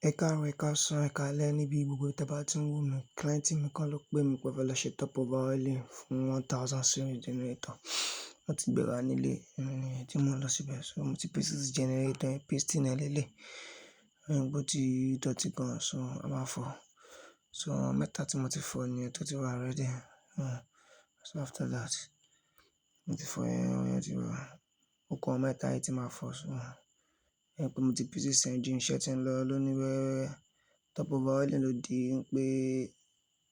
Ẹ káàárọ̀, ẹ káàsán, ẹ káalẹ́ níbi gbogbo tẹ́ bá ti ń wò mí. Client mi kan ló pè mí pé ó fẹ́ lọ ṣe top overhauling fún 1000 series generator. Wọ́n ti gbé wá nílé tí mo lọ síbẹ̀. So mo ti pèsè generator yẹn, piston ẹ̀ lélẹ̀. Bó ti dọ̀tí gan, so a máa fọ̀. So mẹ́ta tí mo ti fọ̀ nìyẹn tó ti wà ready. So after that, mo ti fọ̀ yẹn ti wà. Ó kù àwọn mẹ́ta yìí tí màá fọ̀. So pé mo ti pèsè engine, iṣẹ́ tí ń lọ lóní wẹ́rẹ́wẹ́rẹ́. Top overhauling ló di pé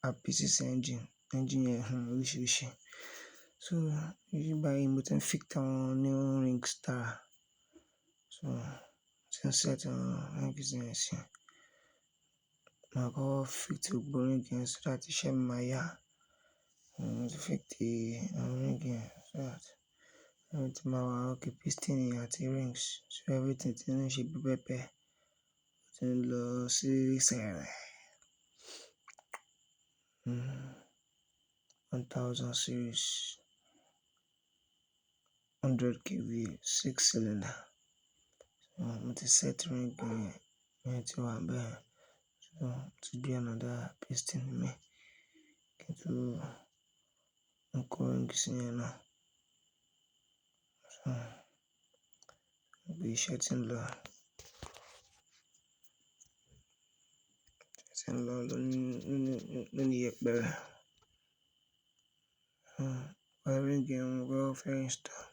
a pèsè engine yẹn oríṣiríṣi. So yìí báyìí mo ti ń fix àwọn new ring star. So ti ń set àwọn rings yẹn sí. Màá kọ́ fix gbogbo ring yẹn so that iṣẹ́ mi máa yá. Mo ti fix àwọn ring yẹn so that everything máa wà okay, piston àti rings. So everything ti ń ṣe bí pẹ́pẹ́. Ó ti ń lọ sí sẹ́rẹ̀. 1000 series, 100 KVA, 6 cylinder. So mo ti set ring yẹn ti wà bẹ́ẹ̀. So to be another piston mi. Kí n tó kó ring sí yẹn náà. So bí iṣẹ́ ti ń lọ. Ti ń lọ lóní yẹpẹrẹ. Ring yẹn mo kọ́ fẹ́ install.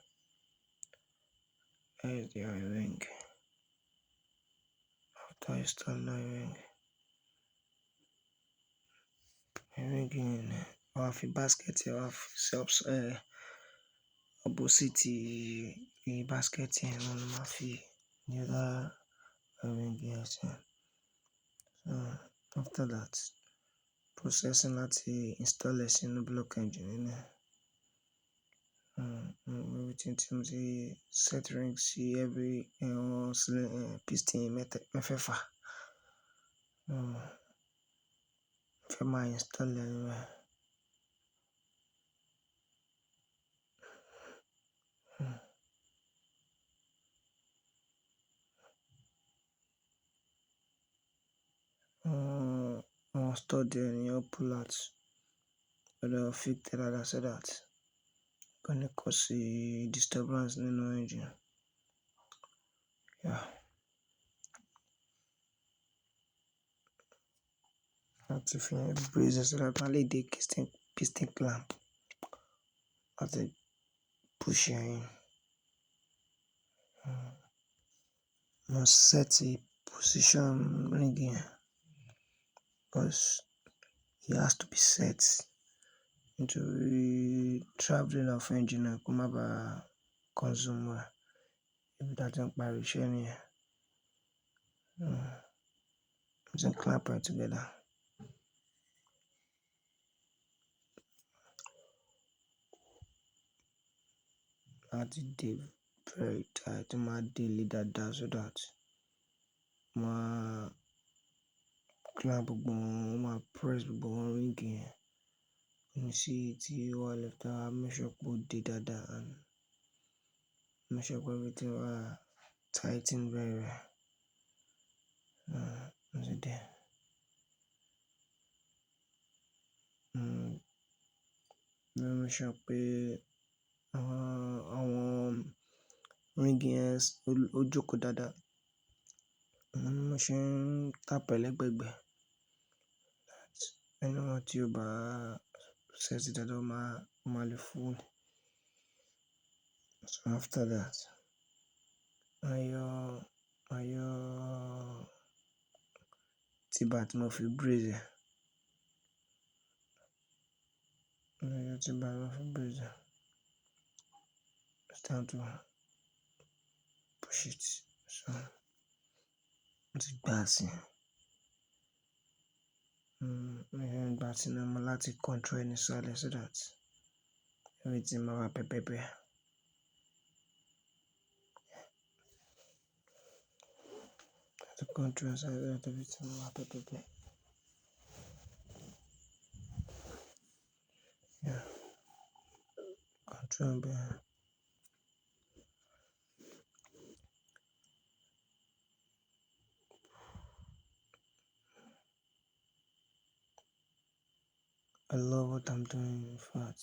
Here's the ring. After installing ring yẹn, wàá fi basket yẹn, wàá fi opposite basket yẹn náà ló máa fi the other ring yẹn sí. So after that, processing láti install ẹ̀ sínú block engine yẹn. Everything tí mo ti set ring sí every piston mẹ́fẹ̀ẹ̀fà. Fẹ́ máa install ẹ̀ níbẹ̀. Stud yẹn ó pull out. But fix it dáadáa so that kò ní cause disturbance nínú engine. Yeah. Láti fi brace so that wọ́n lè dé piston clamp. Láti push yẹn. Must set the position ring yẹn. Because it has to be set into the traveling of engine náà kó má ba consume wa. Ibi tí a ti ń parí iṣẹ́ nìyẹn. Just clamp it together. Láti dé very tight, máa dé lé dáadáa so that máa clamp gbogbo wọn, máa press gbogbo wọn ring yẹn. You see tí ó wà left, make sure pé ó dé dáadáa and make sure pé everything wà tighten very well. There. Make sure pé àwọn ring yẹn ó jókòó dáadáa. Mo ṣe ń tap ẹlẹ́gbẹ̀gbẹ̀. Anyone tí ó bá set it dáadáa ó máa lè fall. So after that, ayọ̀ tí-bar tí mo fi brace ẹ̀. Tí-bar mo fi brace ẹ̀. It's time to push it. So mo ti gbá sí. Gbá sí náà mo láti control ẹni sálẹ̀ so that everything máa wà pẹ́pẹ́pẹ́. To control so that everything máa wà pẹ́pẹ́pẹ́. Yeah. Control bẹ́ẹ̀. I love what I'm doing. In fact,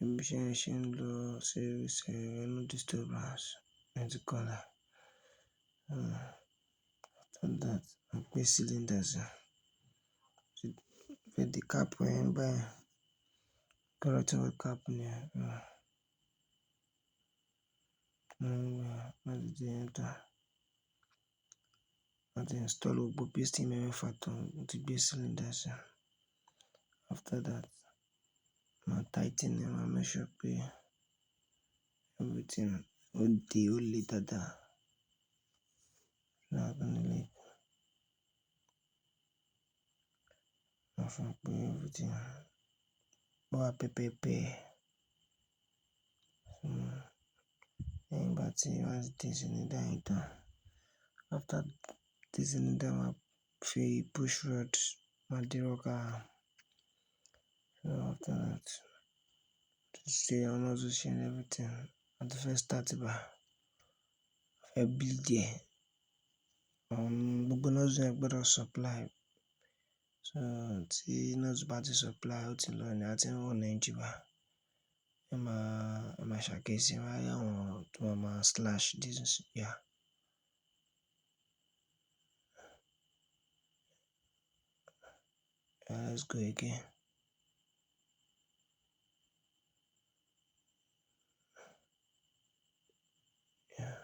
efficient low service, no disturbance. Let's call it. After that, I pay cylinders. With the cap when by correcting with cap near. What did they enter? What install Ubo pasting memory factor to base cylinders. After that, I tighten them and make sure pay everything all day, all later that. Not gonna leak. I should pay everything. Oh, pay. But see, what's this in the item? After this in the map, free push rod, my deroga. So after that, stay on also and everything. At the first start by a build there. Gbogbo nozzle yẹn gbọ́dọ̀ supply. So tí nozzle bá ti supply ó ti lọ ní àti run engine bá. Ẹ máa ṣàkíyèsí wá rí àwọn tó máa slash this yeah. Let's go again. Yeah.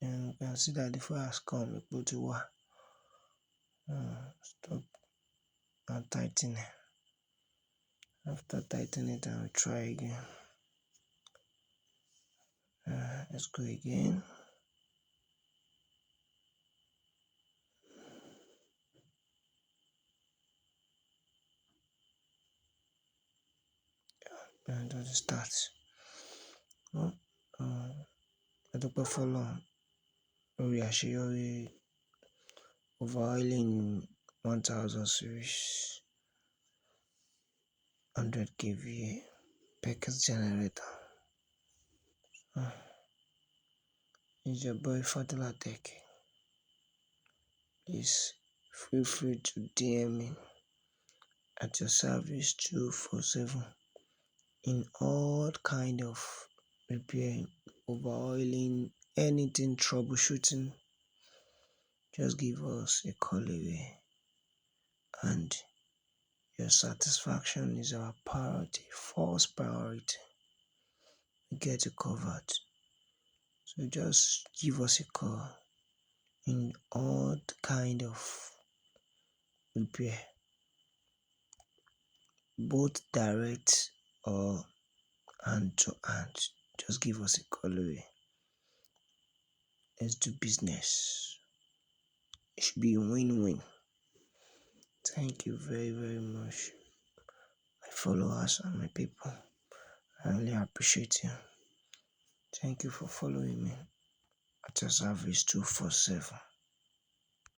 And you can see that the fire has come, it put to work. Stop and tighten it. After tightening it, I'll try again. Let's go again. And that starts. I don't follow. We àṣeyọrí overhauling 1000 series 100 KVA Perkins generator. It's your boy Fadila Tech. Please feel free to DM me at your service 247 in all kind of repair, overhauling, anything troubleshooting. Just give us a call away, and your satisfaction is our priority, first priority. We get you covered. So just give us a call in all kind of repair, both direct or hand to hand. Just give us a call away. Let's do business. It should be a win-win. Thank you very, very much, my followers and my people. I really appreciate you. Thank you for following me at your service 247.